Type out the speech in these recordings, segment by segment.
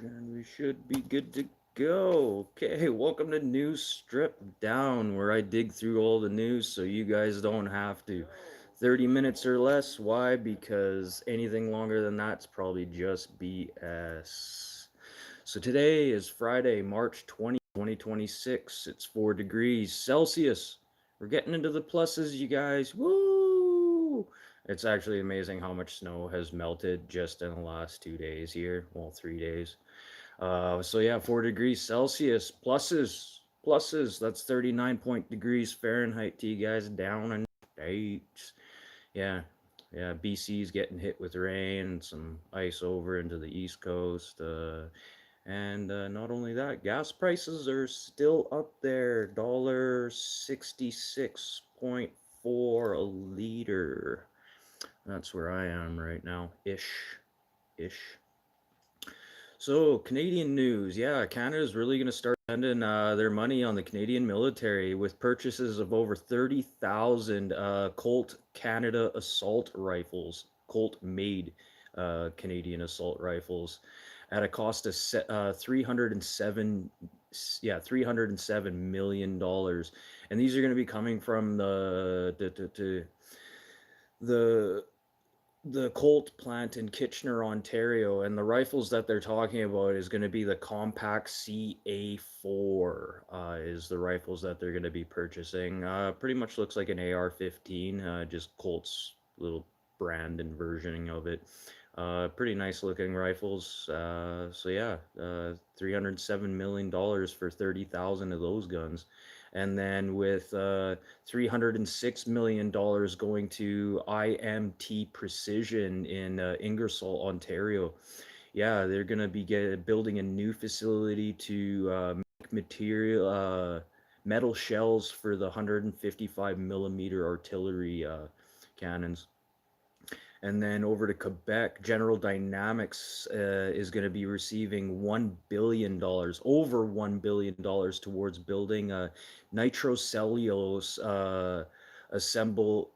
And we should be good to go. Okay, welcome to News Strip Down, where I dig through all the news so you guys don't have to. 30 minutes or less. Why? Because anything longer than that's probably just BS. So today is Friday, March 20, 2026. It's 4 degrees Celsius. We're getting into the pluses, you guys. Woo! It's actually amazing how much snow has melted just in the last 2 days here. Well, 3 days. So yeah, 4 degrees Celsius pluses. That's 39 point degrees Fahrenheit to you guys down in states. Yeah, yeah. BC's getting hit with rain, some ice over into the East Coast. And not only that, gas prices are still up there. $1.66.4 a liter. That's where I am right now. Ish. So, Canadian news. Yeah, Canada's really going to start spending their money on the Canadian military with purchases of over 30,000 Colt Canada assault rifles, Colt made Canadian assault rifles at a cost of 307 $307 million. And these are going to be coming from the the Colt plant in Kitchener, Ontario, and the rifles that they're talking about is going to be the Compact CA4. Is the rifles that they're going to be purchasing. Pretty much looks like an AR-15, just Colt's little brand and versioning of it. Pretty nice looking rifles. So yeah, $307 million for 30,000 of those guns, and then with $306 million going to IMT Precision in Ingersoll, Ontario. Yeah, they're gonna be building a new facility to make metal shells for the 155 millimeter artillery cannons. And then over to Quebec, General Dynamics is going to be receiving $1 billion, over $1 billion towards building a nitrocellulose assemble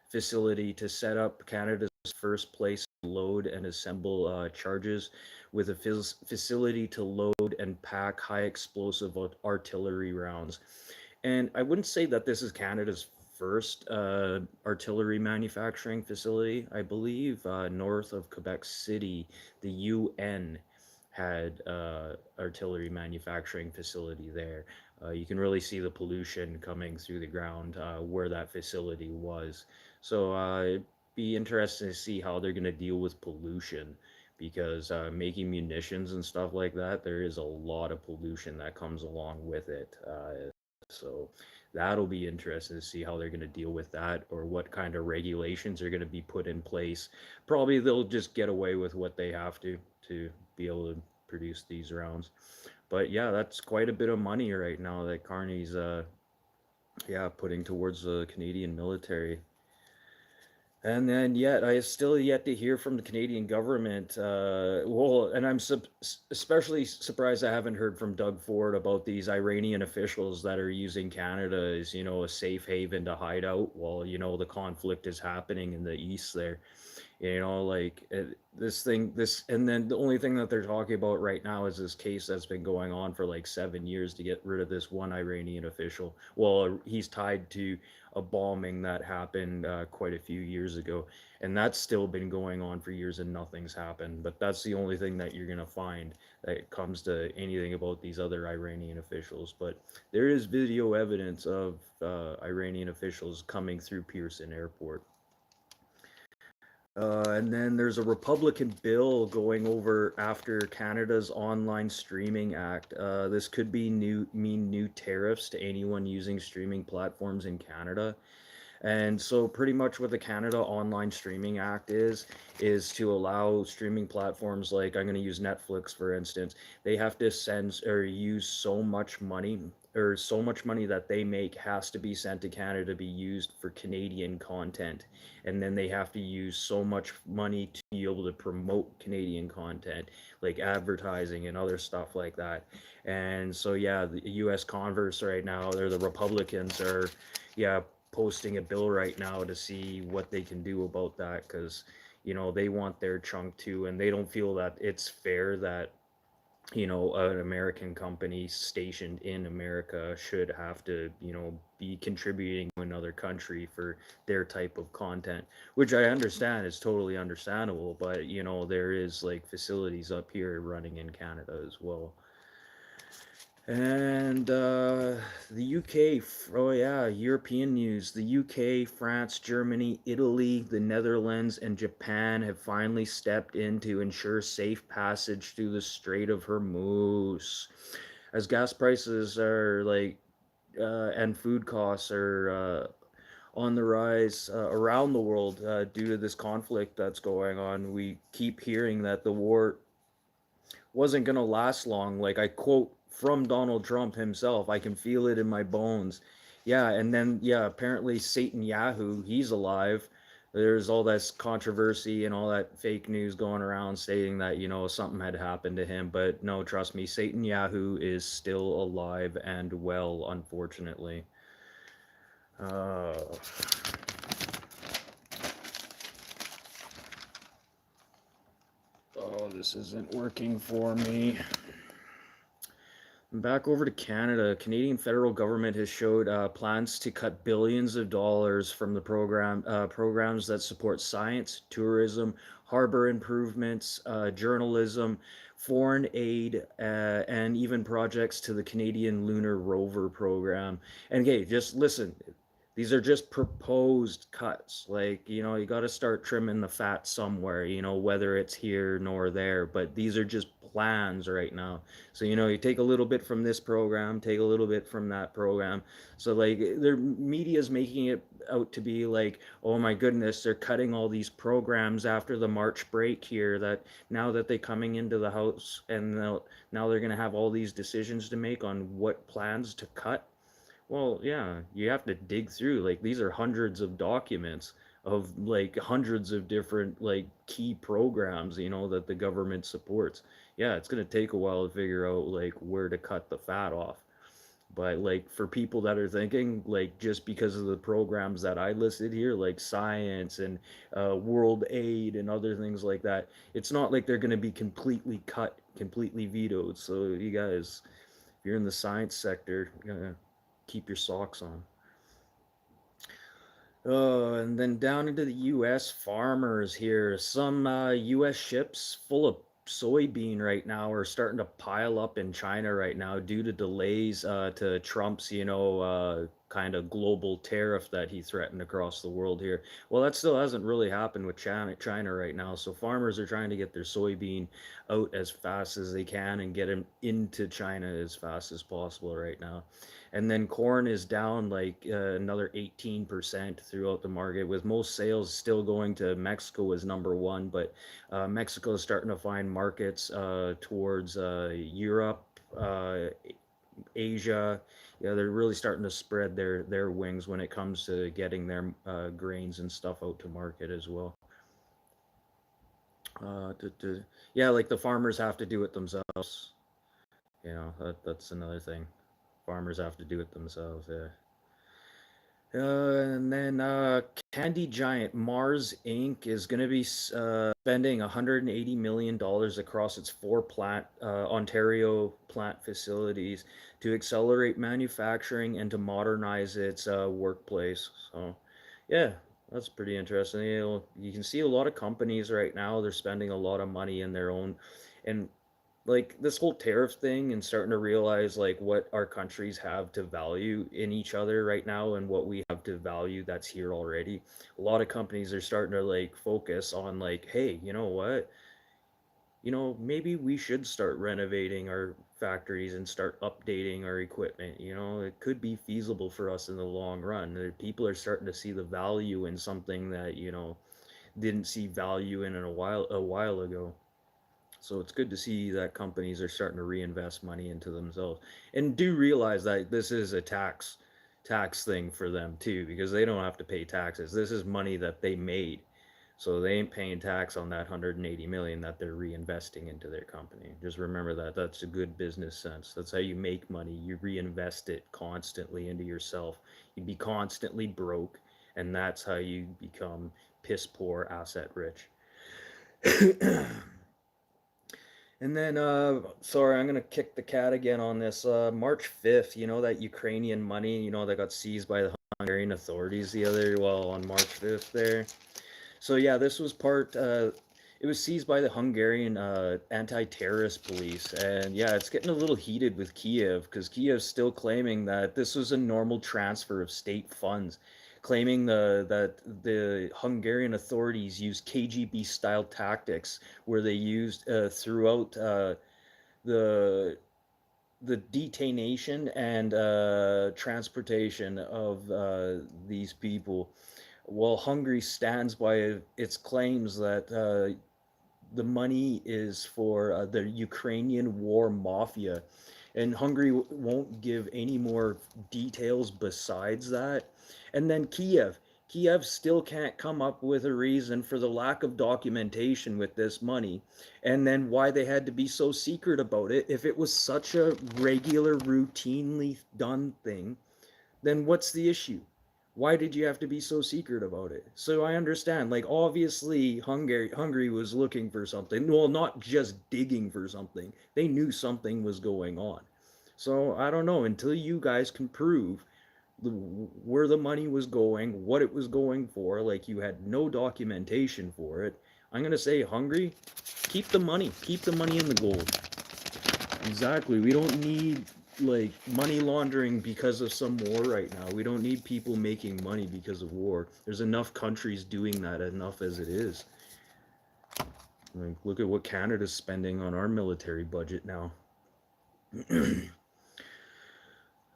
facility to set up Canada's first place load and assemble charges with a facility to load and pack high explosive artillery rounds. And I wouldn't say that this is Canada's first artillery manufacturing facility. I believe north of Quebec City, the UN had artillery manufacturing facility there. You can really see the pollution coming through the ground where that facility was. So it'd be interesting to see how they're going to deal with pollution because making munitions and stuff like that, there is a lot of pollution that comes along with it. So that'll be interesting to see how they're going to deal with that or what kind of regulations are going to be put in place. Probably they'll just get away with what they have to be able to produce these rounds. But yeah, that's quite a bit of money right now that Carney's yeah, putting towards the Canadian military. And then yet, I still yet to hear from the Canadian government. Well, and I'm especially surprised I haven't heard from Doug Ford about these Iranian officials that are using Canada as, a safe haven to hide out while, the conflict is happening in the east there. And then the only thing that they're talking about right now is this case that's been going on for like 7 years to get rid of this one Iranian official. Well, he's tied to a bombing that happened quite a few years ago, and that's still been going on for years and nothing's happened. But that's the only thing that you're gonna find that comes to anything about these other Iranian officials. But there is video evidence of Iranian officials coming through Pearson Airport. And then there's a Republican bill going over after Canada's Online Streaming Act. This could mean new tariffs to anyone using streaming platforms in Canada. And so pretty much what the Canada Online Streaming Act is to allow streaming platforms like I'm going to use Netflix for instance. They have to send or use so much money or so much money that they make has to be sent to Canada to be used for Canadian content. And then they have to use so much money to be able to promote Canadian content, like advertising and other stuff like that. And so yeah, the US Converse right now, they're the Republicans are posting a bill right now to see what they can do about that because they want their chunk too, and they don't feel that it's fair that an American company stationed in America should have to, be contributing to another country for their type of content, which I understand is totally understandable, but, there is like facilities up here running in Canada as well. And the UK, oh yeah, European news. The UK, France, Germany, Italy, the Netherlands, and Japan have finally stepped in to ensure safe passage through the Strait of Hormuz. As gas prices are and food costs are on the rise around the world due to this conflict that's going on, we keep hearing that the war wasn't going to last long. Like I quote from Donald Trump himself, I can feel it in my bones. Yeah, and then yeah, apparently Satan Yahoo, he's alive. There's all this controversy and all that fake news going around saying that, something had happened to him, but no, trust me, Satan Yahoo is still alive and well, unfortunately. Uh, oh, this isn't working for me. Back over to Canada, Canadian federal government has showed plans to cut billions of dollars from the programs that support science, tourism, harbor improvements, journalism, foreign aid, and even projects to the Canadian Lunar Rover program. And okay, just listen, these are just proposed cuts. Like, you got to start trimming the fat somewhere, whether it's here nor there. But these are just plans right now. So, you take a little bit from this program, take a little bit from that program. So, like, their media's making it out to be like, oh my goodness, they're cutting all these programs after the March break here. That now that they're coming into the House and now they're going to have all these decisions to make on what plans to cut. Well, yeah, you have to dig through. Like, these are hundreds of documents of like hundreds of different like key programs, that the government supports. Yeah, it's going to take a while to figure out like where to cut the fat off. But like for people that are thinking like just because of the programs that I listed here, like science and world aid and other things like that, it's not like they're going to be completely cut, completely vetoed. So you guys, if you're in the science sector, keep your socks on. Oh, and then down into the U.S. farmers here. Some U.S. ships full of soybean right now are starting to pile up in China right now due to delays to Trump's, kind of global tariff that he threatened across the world here. Well, that still hasn't really happened with China right now. So farmers are trying to get their soybean out as fast as they can and get them into China as fast as possible right now. And then corn is down like another 18% throughout the market, with most sales still going to Mexico as number one. But Mexico is starting to find markets towards Europe, Asia. Yeah, they're really starting to spread their wings when it comes to getting their grains and stuff out to market as well. Yeah, like the farmers have to do it themselves. That's another thing. Farmers have to do it themselves. Yeah. And then Candy Giant Mars Inc. is going to be spending $180 million across its four Ontario plant facilities to accelerate manufacturing and to modernize its workplace. So, yeah, that's pretty interesting. You can see a lot of companies right now, they're spending a lot of money in their own, and like this whole tariff thing and starting to realize like what our countries have to value in each other right now and what we have to value that's here already. A lot of companies are starting to like focus on like, hey, you know what? Maybe we should start renovating our factories and start updating our equipment. It could be feasible for us in the long run. People are starting to see the value in something that, didn't see value in a while ago. So it's good to see that companies are starting to reinvest money into themselves and do realize that this is a tax thing for them too, because they don't have to pay taxes. This is money that they made. So they ain't paying tax on that 180 million that they're reinvesting into their company. Just remember that that's a good business sense. That's how you make money. You reinvest it constantly into yourself. You'd be constantly broke, and that's how you become piss poor asset rich. And then, sorry, I'm gonna kick the cat again on this. March 5th, you know that Ukrainian money, that got seized by the Hungarian authorities on March 5th there. So yeah, this was it was seized by the Hungarian anti-terrorist police, and yeah, it's getting a little heated with Kiev because Kiev's still claiming that this was a normal transfer of state funds, claiming that the Hungarian authorities used KGB-style tactics where they used throughout the the detention and transportation of these people. Well, Hungary stands by its claims that the money is for the Ukrainian war mafia, and Hungary won't give any more details besides that. And then Kiev still can't come up with a reason for the lack of documentation with this money, and then why they had to be so secret about it. If it was such a regular, routinely done thing, then what's the issue? Why did you have to be so secret about it? So I understand, like obviously Hungary was looking for something. Well, not just digging for something. They knew something was going on. So I don't know until you guys can prove where the money was going, what it was going for, like you had no documentation for it. I'm going to say Hungary, keep the money in the gold. Exactly. We don't need like money laundering because of some war right now. We don't need people making money because of war. There's enough countries doing that enough as it is. Like look at what Canada's spending on our military budget now.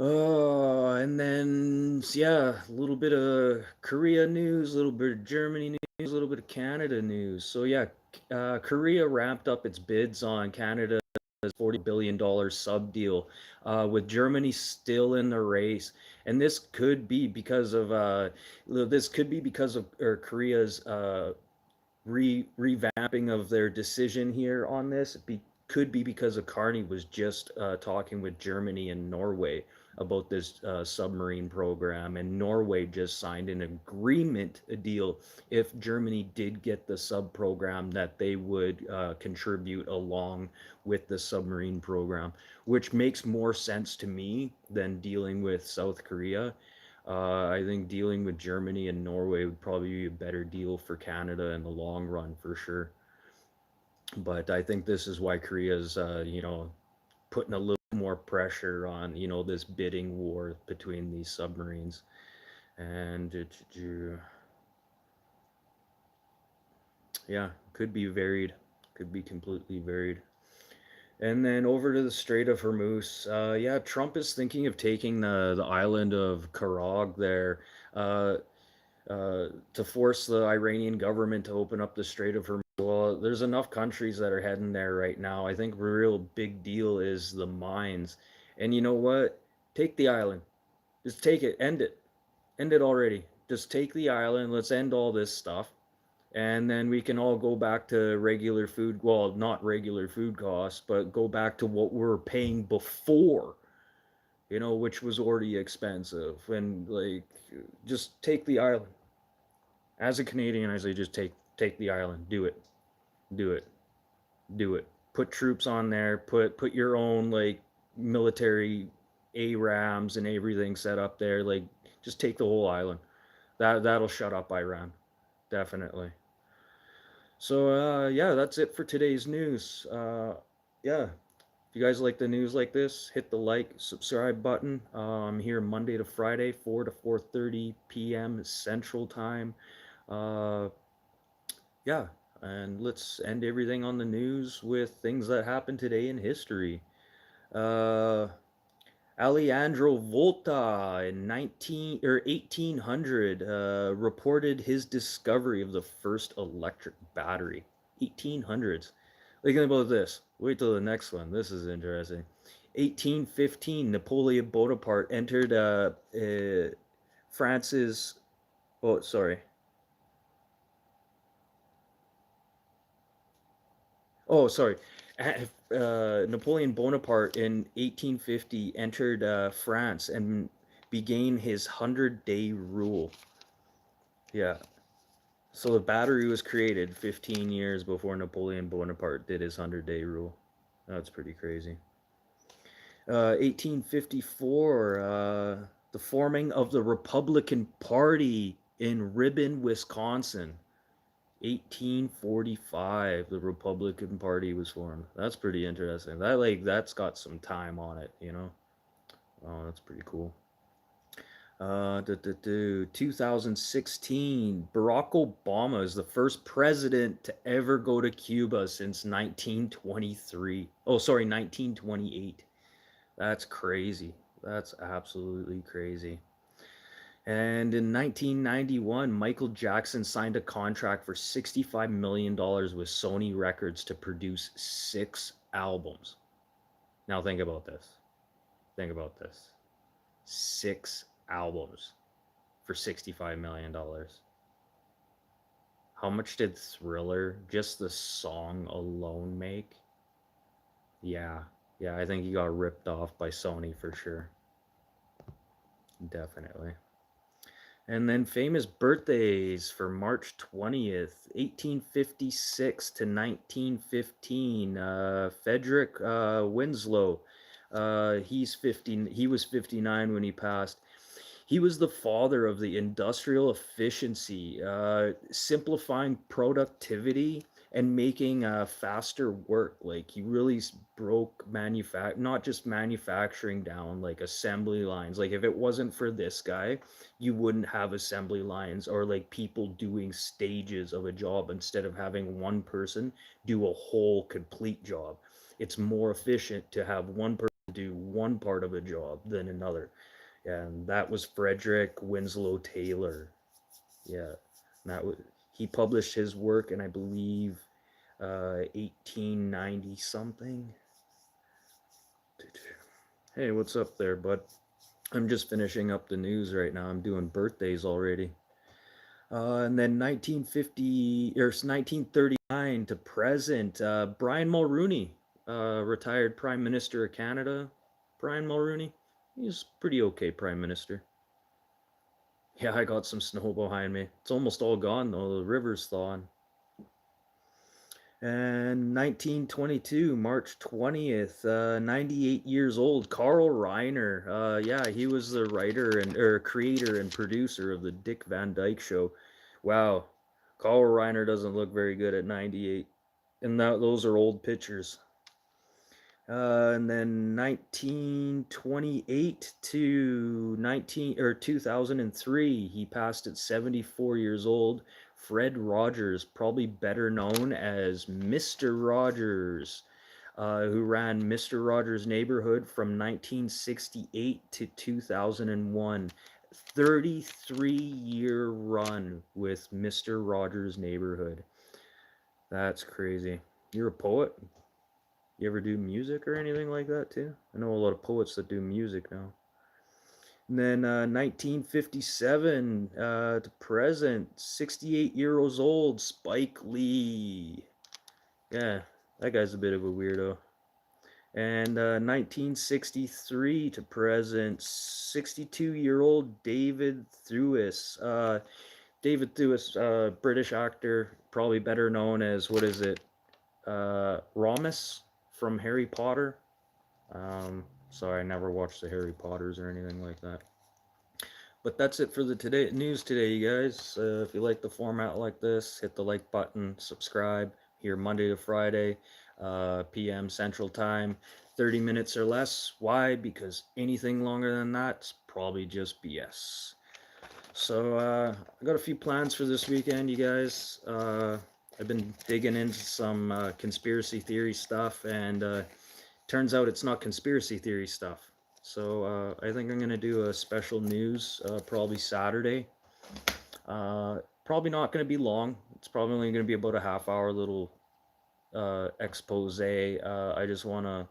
Oh, and then yeah, a little bit of Korea news, a little bit of Germany news, a little bit of Canada news. So yeah, Korea wrapped up its bids on Canada's $40 billion sub deal, with Germany still in the race, and this could be because of Korea's revamping of their decision here on this. Could be because of Carney was just talking with Germany and Norway about this submarine program, and Norway just signed an agreement, a deal, if Germany did get the sub program, that they would contribute along with the submarine program, which makes more sense to me than dealing with South Korea. I think dealing with Germany and Norway would probably be a better deal for Canada in the long run, for sure. But I think this is why Korea's, putting a little more pressure on, this bidding war between these submarines. And yeah, could be varied, could be completely varied. And then over to the Strait of Hormuz. Yeah, Trump is thinking of taking the island of Karag there, uh, to force the Iranian government to open up the Strait of Hormuz. Well, there's enough countries that are heading there right now. I think the real big deal is the mines. And you know what? Take the island. Just take it. End it. End it already. Just take the island. Let's end all this stuff. And then we can all go back to regular food. Well, not regular food costs, but go back to what we were paying before, which was already expensive. And like, just take the island. As a Canadian, I say just take the island. Do it. Do it. Do it. Put troops on there. Put your own like military ARAMs and everything set up there. Like just take the whole island. That'll shut up Iran. Definitely. So yeah, that's it for today's news. Yeah, if you guys like the news like this, hit the like, subscribe button. I'm here Monday to Friday, 4 to 4:30 p.m. Central Time. Uh, yeah, and let's end everything on the news with things that happened today in history. Uh, Alejandro Volta in 1800 reported his discovery of the first electric battery. 1800s. Think about this. Wait till the next one. This is interesting. 1815, Napoleon Bonaparte entered France's. Oh, sorry. Oh, sorry. Napoleon Bonaparte in 1850 entered France and began his 100-day rule. Yeah. So the battery was created 15 years before Napoleon Bonaparte did his 100-day rule. That's pretty crazy. 1854, the forming of the Republican Party in Ribbon, Wisconsin. 1845, the Republican Party was formed. That's pretty interesting. That's got some time on it, you know. Oh, that's pretty cool. 2016, Barack Obama is the first president to ever go to Cuba since 1923. Oh, sorry, 1928. That's crazy. That's absolutely crazy. And in 1991, Michael Jackson signed a contract for $65 million with Sony Records to produce 6 albums. Now think about this. Think about this. 6 albums for $65 million. How much did Thriller, just the song alone, make? Yeah, yeah, I think he got ripped off by Sony for sure. Definitely. And then famous birthdays for March 20th, 1856 to 1915. Frederick Winslow. He was 59 when he passed. He was the father of the industrial efficiency, simplifying productivity and making faster work. Like he really broke not just manufacturing down, like assembly lines. Like if it wasn't for this guy, you wouldn't have assembly lines or like people doing stages of a job instead of having one person do a whole complete job. It's more efficient to have one person do one part of a job than another, and that was Frederick Winslow Taylor. Yeah, and he published his work in, I believe, 1890 something. Hey, what's up there, bud? I'm just finishing up the news right now. I'm doing birthdays already. And then 1950 or 1939 to present, Brian Mulroney, retired Prime Minister of Canada. Brian Mulroney, he's pretty okay Prime Minister. Yeah, I got some snow behind me. It's almost all gone though. The river's thawing. And 1922, March 20th, 98 years old, Carl Reiner. Yeah, he was the writer and or creator and producer of the Dick Van Dyke Show. Wow, Carl Reiner doesn't look very good at 98, and those are old pictures. And then 1928 to 2003, he passed at 74 years old. Fred Rogers, probably better known as Mr. Rogers, who ran Mr. Rogers' Neighborhood from 1968 to 2001. 33-year run with Mr. Rogers' Neighborhood. That's crazy. You're a poet? You ever do music or anything like that too? I know a lot of poets that do music now. And then 1957 to present, 68 years old, Spike Lee. Yeah, that guy's a bit of a weirdo. And 1963 to present, 62-year-old David Thewlis. David Thewlis, British actor, probably better known as, what is it, Ramus from Harry Potter. Sorry, I never watched the Harry Potters or anything like that. But that's it for the news today, you guys. If you like the format like this, hit the like button, subscribe. Here Monday to Friday, p.m. Central Time, 30 minutes or less. Why? Because anything longer than that's probably just BS. So I got a few plans for this weekend, you guys. I've been digging into some conspiracy theory stuff, and turns out it's not conspiracy theory stuff. So I think I'm going to do a special news probably Saturday. Probably not going to be long. It's probably only going to be about a half-hour little expose. I just want to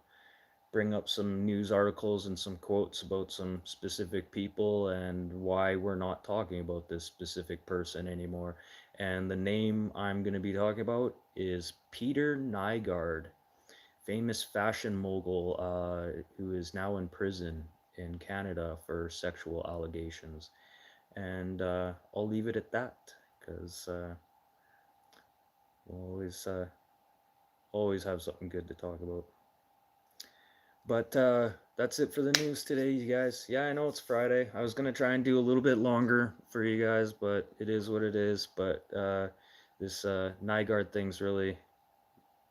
bring up some news articles and some quotes about some specific people and why we're not talking about this specific person anymore. And the name I'm going to be talking about is Peter Nygard, famous fashion mogul who is now in prison in Canada for sexual allegations. And I'll leave it at that because We'll always have something good to talk about. But that's it for the news today, you guys. Yeah, I know it's Friday. I was gonna try and do a little bit longer for you guys, but it is what it is. But this Nygaard thing's really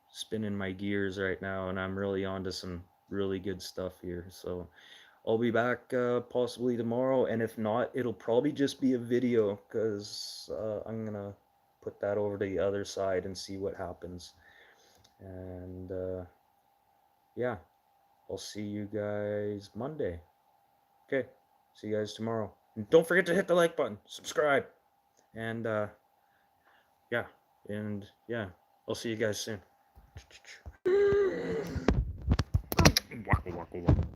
spinning my gears right now, and I'm really onto some really good stuff here. So I'll be back possibly tomorrow, and if not, it'll probably just be a video because I'm gonna put that over to the other side and see what happens. And yeah, I'll see you guys Monday. Okay, see you guys tomorrow. And don't forget to hit the like button, subscribe, and yeah, I'll see you guys soon.